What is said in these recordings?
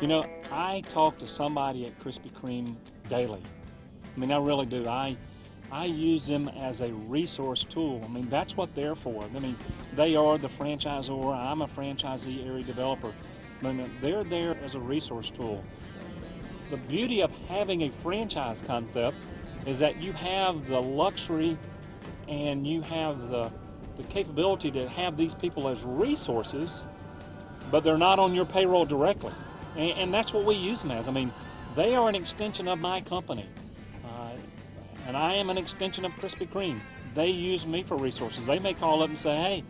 You know, I talk to somebody at Krispy Kreme daily. I mean, I really do. I use them as a resource tool. I mean, that's what they're for. I mean, they are the franchisor. I'm a franchisee area developer. I mean, they're there as a resource tool. The beauty of having a franchise concept is that you have the luxury and you have the capability to have these people as resources, but they're not on your payroll directly. And that's what we use them as. I mean, they are an extension of my company. And I am an extension of Krispy Kreme. They use me for resources. They may call up and say, hey,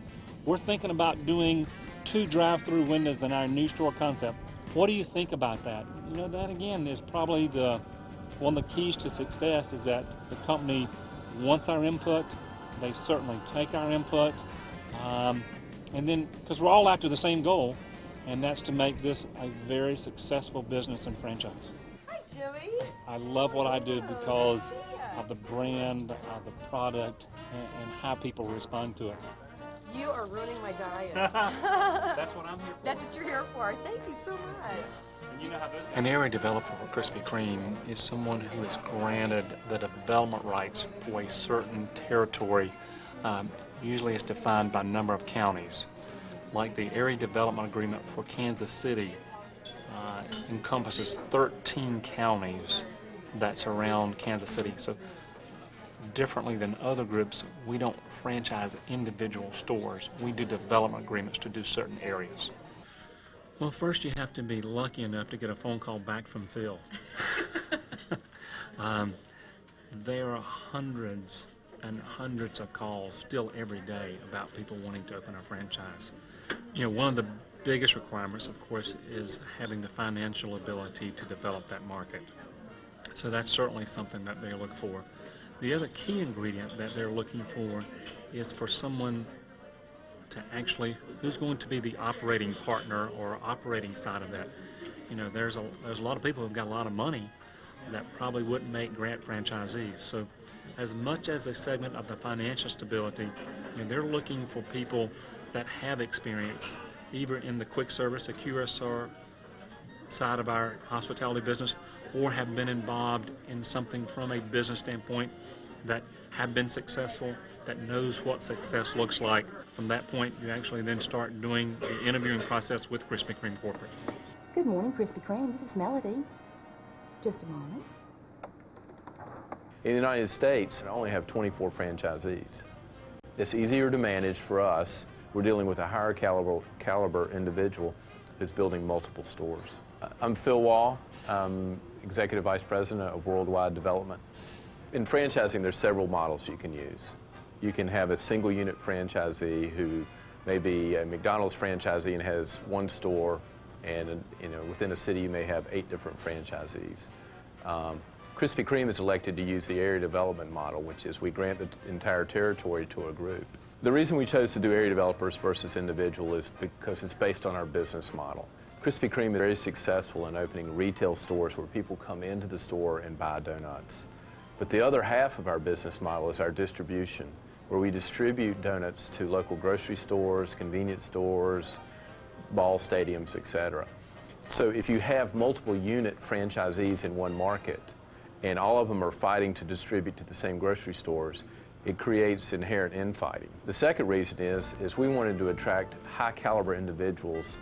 we're thinking about doing 2 drive-through windows in our new store concept. What do you think about that? You know, that again is probably one of the keys to success, is that the company wants our input. They certainly take our input. And then, because we're all after the same goal, and that's to make this a very successful business and franchise. Hi, Jimmy. I love what I do because of the brand, the product, and how people respond to it. You are ruining my diet. That's what I'm here for. That's what you're here for. Thank you so much. And you know how an area developer for Krispy Kreme is someone who is granted the development rights for a certain territory. Usually it's defined by number of counties. Like the area development agreement for Kansas City encompasses 13 counties that surround Kansas City. So differently than other groups, we don't franchise individual stores. We do development agreements to do certain areas. Well, first you have to be lucky enough to get a phone call back from Phil. There are hundreds and hundreds of calls still every day about people wanting to open a franchise. You know, one of the biggest requirements, of course, is having the financial ability to develop that market. So that's certainly something that they look for. The other key ingredient that they're looking for is for someone to actually, who's going to be the operating partner or operating side of that. You know, there's a lot of people who've got a lot of money that probably wouldn't make grant franchisees. So as much as a segment of the financial stability, you know, they're looking for people that have experience either in the quick service, the QSR side of our hospitality business, or have been involved in something from a business standpoint that have been successful, that knows what success looks like. From that point, you actually then start doing the interviewing process with Krispy Kreme Corporate. Good morning, Krispy Kreme. This is Melody. Just a moment. In the United States, I only have 24 franchisees. It's easier to manage for us. We're dealing with a higher caliber individual who's building multiple stores. I'm Phil Wall. I'm Executive Vice President of Worldwide Development. In franchising, there's several models you can use. You can have a single unit franchisee who may be a McDonald's franchisee and has one store, and within a city you may have 8 different franchisees. Krispy Kreme is elected to use the area development model, which is we grant the entire territory to a group. The reason we chose to do area developers versus individual is because it's based on our business model. Krispy Kreme is very successful in opening retail stores where people come into the store and buy donuts. But the other half of our business model is our distribution, where we distribute donuts to local grocery stores, convenience stores, ball stadiums, etc. So if you have multiple unit franchisees in one market, and all of them are fighting to distribute to the same grocery stores, it creates inherent infighting. The second reason is we wanted to attract high caliber individuals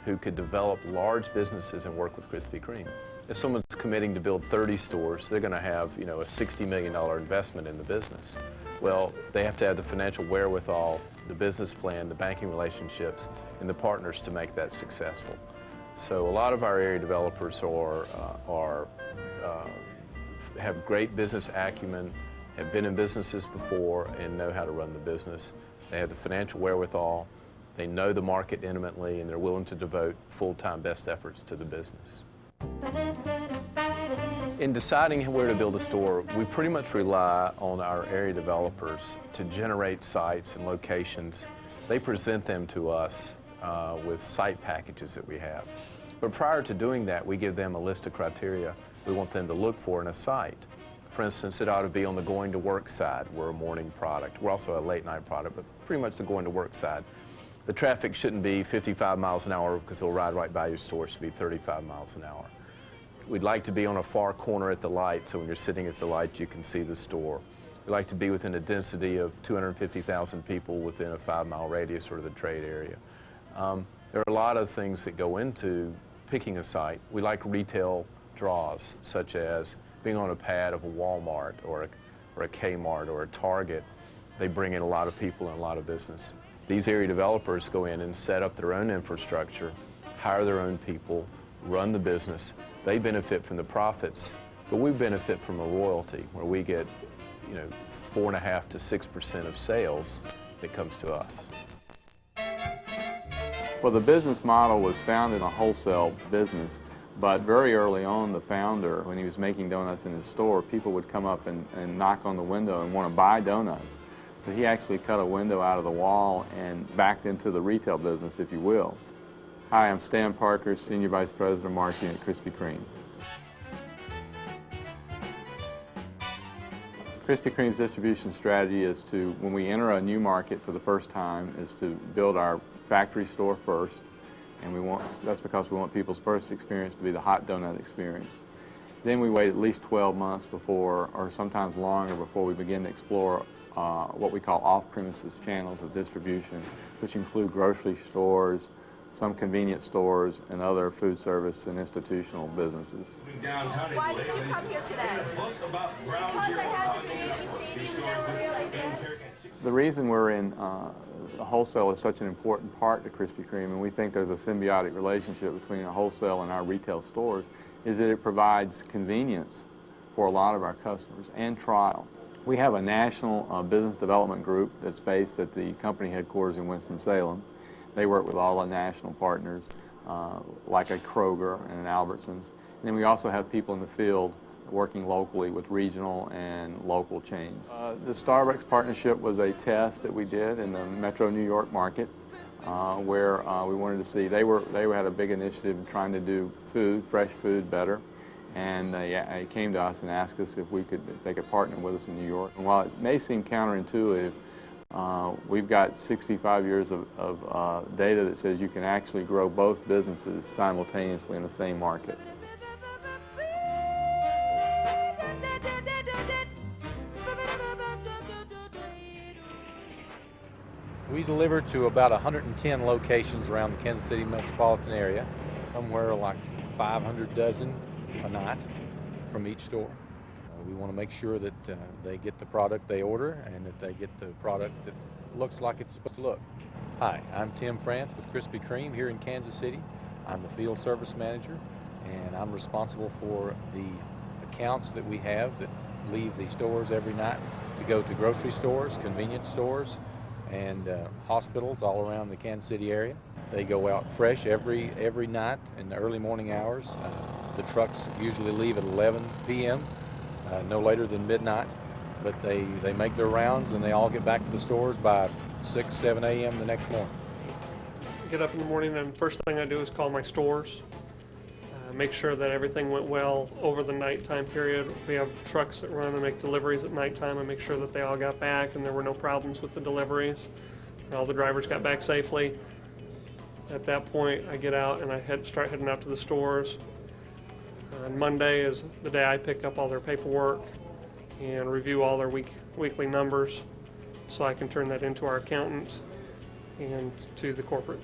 who could develop large businesses and work with Krispy Kreme. If someone's committing to build 30 stores, they're going to have, a $60 million investment in the business. Well, they have to have the financial wherewithal, the business plan, the banking relationships, and the partners to make that successful. So a lot of our area developers have great business acumen, have been in businesses before, and know how to run the business. They have the financial wherewithal, they know the market intimately, and they're willing to devote full-time best efforts to the business. In deciding where to build a store, we pretty much rely on our area developers to generate sites and locations. They present them to us with site packages that we have. But prior to doing that, we give them a list of criteria we want them to look for in a site. For instance, it ought to be on the going to work side. We're a morning product. We're also a late night product, but pretty much the going to work side. The traffic shouldn't be 55 miles an hour because they'll ride right by your store. It should be 35 miles an hour. We'd like to be on a far corner at the light, so when you're sitting at the light, you can see the store. We'd like to be within a density of 250,000 people within a 5-mile radius, sort of the trade area. There are a lot of things that go into picking a site. We like retail draws, such as being on a pad of a Walmart or a Kmart or a Target. They bring in a lot of people and a lot of business. These area developers go in and set up their own infrastructure, hire their own people, run the business. They benefit from the profits, but we benefit from a royalty where we get, 4.5% to 6% of sales that comes to us. Well, the business model was founded in a wholesale business, but very early on, the founder, when he was making donuts in his store, people would come up and knock on the window and want to buy donuts. So he actually cut a window out of the wall and backed into the retail business, if you will. Hi, I'm Stan Parker, Senior Vice President of Marketing at Krispy Kreme. Krispy Kreme's distribution strategy is to, when we enter a new market for the first time, is to build our factory store first, and that's because we want people's first experience to be the hot donut experience. Then we wait at least 12 months before, or sometimes longer, before we begin to explore what we call off-premises channels of distribution, which include grocery stores, some convenience stores, and other food service and institutional businesses. Why did you come here today? Because I had the Yankee Stadium and they were really good. The reason we're in wholesale is such an important part to Krispy Kreme, and we think there's a symbiotic relationship between a wholesale and our retail stores, is that it provides convenience for a lot of our customers and trial. We have a national business development group that's based at the company headquarters in Winston-Salem. They work with all the national partners, like a Kroger and an Albertsons. And then we also have people in the field working locally with regional and local chains. The Starbucks partnership was a test that we did in the Metro New York market, where we wanted to see, they had a big initiative in trying to do food, fresh food, better. And they came to us and asked us if they could partner with us in New York. And while it may seem counterintuitive, we've got 65 years of data that says you can actually grow both businesses simultaneously in the same market. We deliver to about 110 locations around the Kansas City metropolitan area, somewhere like 500 dozen a night from each store. We want to make sure that they get the product they order and that they get the product that looks like it's supposed to look. Hi, I'm Tim France with Krispy Kreme here in Kansas City. I'm the field service manager, and I'm responsible for the accounts that we have that leave the stores every night to go to grocery stores, convenience stores, and hospitals all around the Kansas City area. They go out fresh every night in the early morning hours. The trucks usually leave at 11 p.m., no later than midnight, but they make their rounds and they all get back to the stores by 6, 7 a.m. the next morning. I get up in the morning and first thing I do is call my stores, make sure that everything went well over the nighttime period. We have trucks that run and make deliveries at nighttime and make sure that they all got back and there were no problems with the deliveries. And all the drivers got back safely. At that point, I get out and I start heading out to the stores. On Monday is the day I pick up all their paperwork and review all their weekly numbers so I can turn that into our accountant and to the corporate.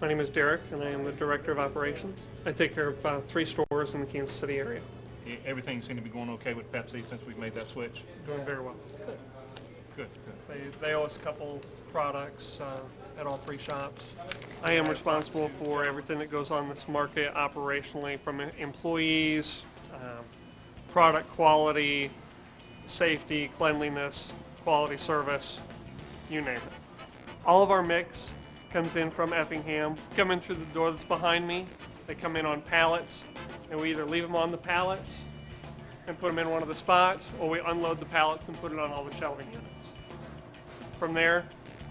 My name is Derek and I am the Director of Operations. I take care of 3 stores in the Kansas City area. Everything seemed to be going okay with Pepsi since we've made that switch? Doing very well. Good. They owe us a couple products at all 3 shops. I am responsible for everything that goes on in this market operationally, from employees, product quality, safety, cleanliness, quality service, you name it. All of our mix comes in from Effingham. Come in through the door that's behind me. They come in on pallets, and we either leave them on the pallets and put them in one of the spots, or we unload the pallets and put it on all the shelving units. From there,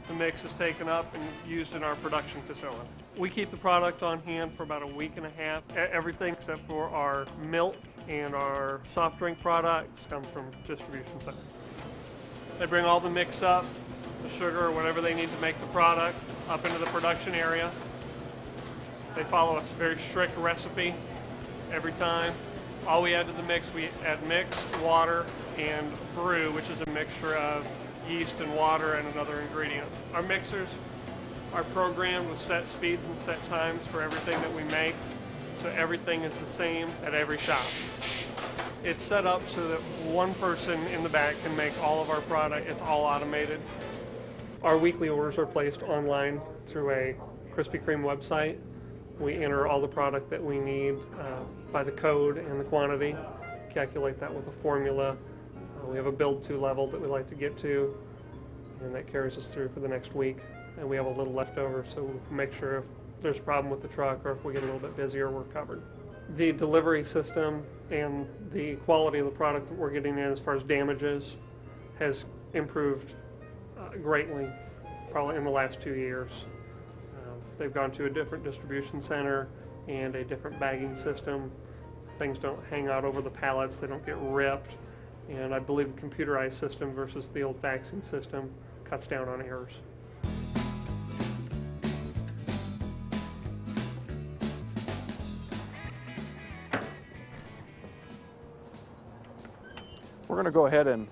the mix is taken up and used in our production facility. We keep the product on hand for about a week and a half. Everything except for our milk and our soft drink products comes from distribution center. They bring all the mix up, the sugar or whatever they need to make the product up into the production area. They follow a very strict recipe every time. All we add to the mix, we add mix, water, and brew, which is a mixture of yeast and water and another ingredient. Our mixers are programmed with set speeds and set times for everything that we make, so everything is the same at every shop. It's set up so that one person in the back can make all of our product. It's all automated. Our weekly orders are placed online through a Krispy Kreme website. We enter all the product that we need by the code and the quantity, calculate that with a formula. We have a build to level that we like to get to, and that carries us through for the next week. And we have a little left over, so we'll make sure if there's a problem with the truck or if we get a little bit busier, we're covered. The delivery system and the quality of the product that we're getting in as far as damages has improved greatly, probably in the last 2 years. They've gone to a different distribution center and a different bagging system. Things don't hang out over the pallets, they don't get ripped. And I believe the computerized system versus the old faxing system cuts down on errors. We're going to go ahead and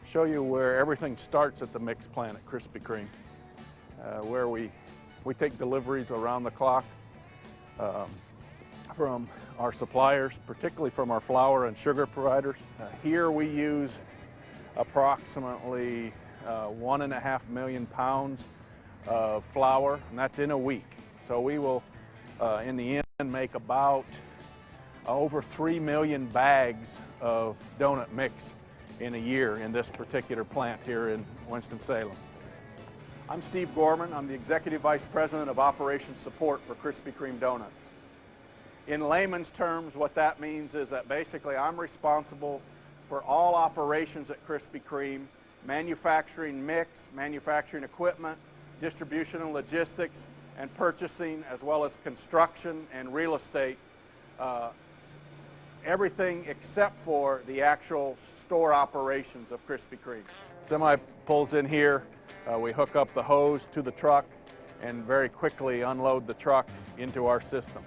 show you where everything starts at the mix plant at Krispy Kreme, where we take deliveries around the clock from our suppliers, particularly from our flour and sugar providers. Here we use approximately 1.5 million pounds of flour, and that's in a week. So we will, in the end, make about over 3 million bags of donut mix in a year in this particular plant here in Winston-Salem. I'm Steve Gorman. I'm the Executive Vice President of Operations Support for Krispy Kreme Donuts. In layman's terms, what that means is that basically I'm responsible for all operations at Krispy Kreme, manufacturing mix, manufacturing equipment, distribution and logistics, and purchasing, as well as construction and real estate. Everything except for the actual store operations of Krispy Kreme. Semi pulls in here, we hook up the hose to the truck and very quickly unload the truck into our system.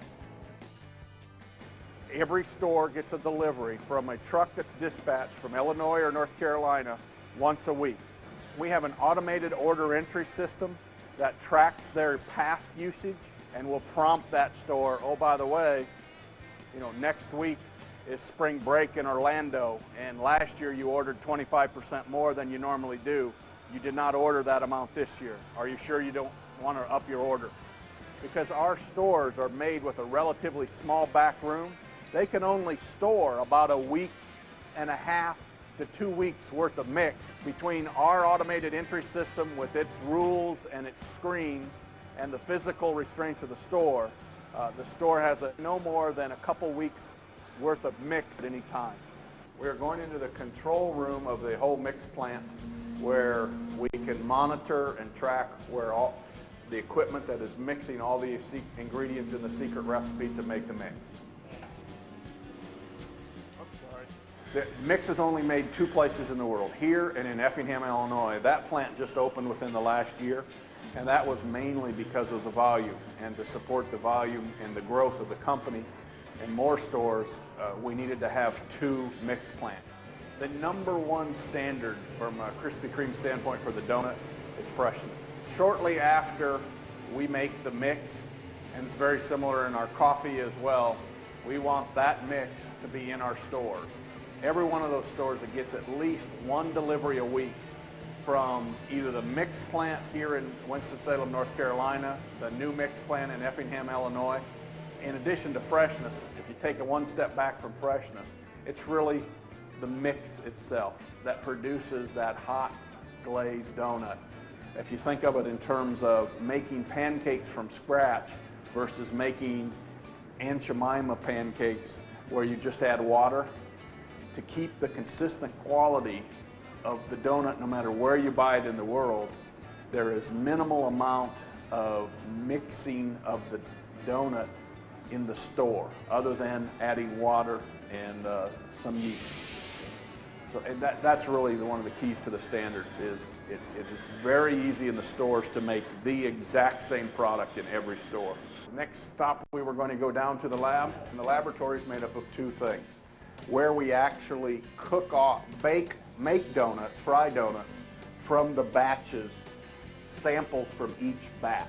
Every store gets a delivery from a truck that's dispatched from Illinois or North Carolina once a week. We have an automated order entry system that tracks their past usage and will prompt that store, oh, by the way, next week is spring break in Orlando, and last year you ordered 25% more than you normally do. You did not order that amount this year. Are you sure you don't want to up your order? Because our stores are made with a relatively small back room, they can only store about a week and a half to 2 weeks worth of mix. Between our automated entry system with its rules and its screens and the physical restraints of the store has no more than a couple weeks worth of mix at any time. We're going into the control room of the whole mix plant where we can monitor and track where all the equipment that is mixing all the ingredients in the secret recipe to make the mix. The mix is only made 2 places in the world, here and in Effingham, Illinois. That plant just opened within the last year, and that was mainly because of the volume. And to support the volume and the growth of the company and more stores, we needed to have 2 mix plants. The #1 standard from a Krispy Kreme standpoint for the donut is freshness. Shortly after we make the mix, and it's very similar in our coffee as well, we want that mix to be in our stores. Every one of those stores that gets at least 1 delivery a week from either the mix plant here in Winston-Salem, North Carolina, the new mix plant in Effingham, Illinois. In addition to freshness, if you take it one step back from freshness, it's really the mix itself that produces that hot glazed donut. If you think of it in terms of making pancakes from scratch versus making Aunt Jemima pancakes where you just add water, to keep the consistent quality of the donut no matter where you buy it in the world, there is minimal amount of mixing of the donut in the store other than adding water and some yeast. So, and that's really one of the keys to the standards is it is very easy in the stores to make the exact same product in every store. The next stop we were going to go down to the lab, and the laboratory is made up of two things. Where we actually make donuts, fry donuts from the batches, samples from each batch.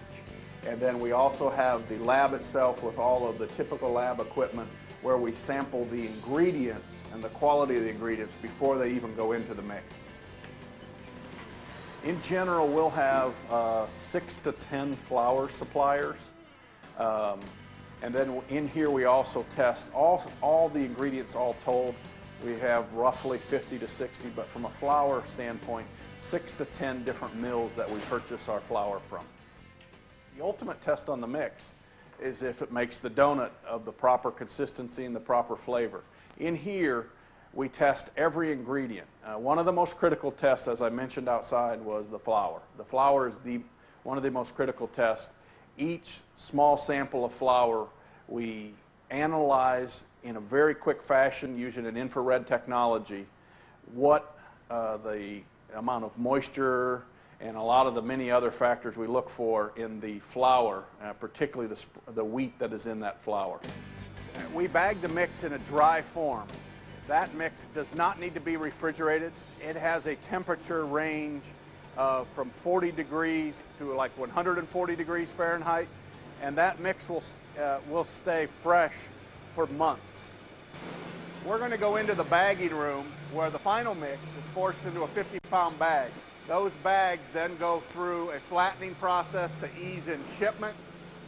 And then we also have the lab itself with all of the typical lab equipment where we sample the ingredients and the quality of the ingredients before they even go into the mix. In general, we'll have 6 to 10 flour suppliers. And then in here we also test all the ingredients all told. We have roughly 50 to 60, but from a flour standpoint, 6 to 10 different mills that we purchase our flour from. The ultimate test on the mix is if it makes the donut of the proper consistency and the proper flavor. In here, we test every ingredient. One of the most critical tests, as I mentioned outside, was the flour. The flour is one of the most critical tests. Each small sample of flour we analyze in a very quick fashion using an infrared technology what the amount of moisture and a lot of the many other factors we look for in the flour, particularly the wheat that is in that flour. We bag the mix in a dry form. That mix does not need to be refrigerated. It has a temperature range from 40 degrees to like 140 degrees Fahrenheit, and that mix will stay fresh for months. We're going to go into the bagging room where the final mix is forced into a 50-pound bag. Those bags then go through a flattening process to ease in shipment,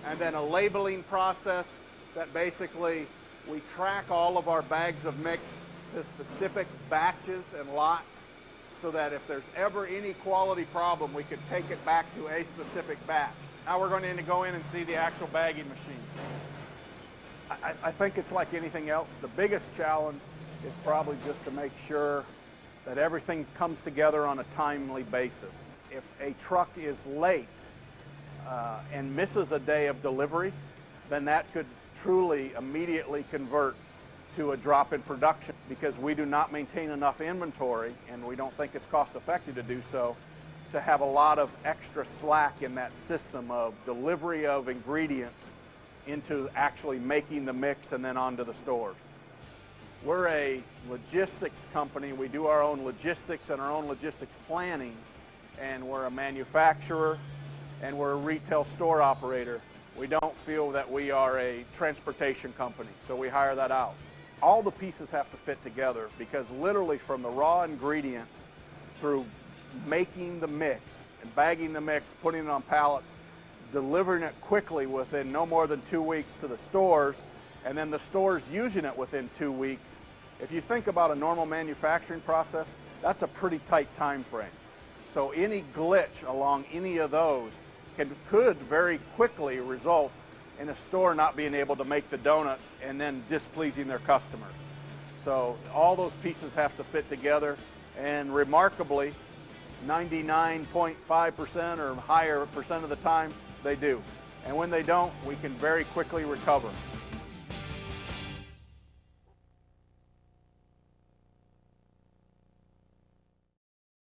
and then a labeling process that basically we track all of our bags of mix to specific batches and lots so that if there's ever any quality problem, we can take it back to a specific batch. Now we're going to go in and see the actual bagging machine. I think it's like anything else. The biggest challenge is probably just to make sure that everything comes together on a timely basis. If a truck is late and misses a day of delivery, then that could truly immediately convert to a drop in production because we do not maintain enough inventory and we don't think it's cost effective to do so to have a lot of extra slack in that system of delivery of ingredients into actually making the mix and then onto the stores. We're a logistics company. We do our own logistics and our own logistics planning, and we're a manufacturer and we're a retail store operator. We don't feel that we are a transportation company, so we hire that out. All the pieces have to fit together because literally from the raw ingredients through making the mix and bagging the mix, putting it on pallets, delivering it quickly within no more than 2 weeks to the stores, and then the stores using it within 2 weeks. If you think about a normal manufacturing process, that's a pretty tight time frame. So any glitch along any of those could very quickly result in a store not being able to make the donuts and then displeasing their customers. So all those pieces have to fit together, and remarkably, 99.5% or higher percent of the time, they do. And when they don't, we can very quickly recover.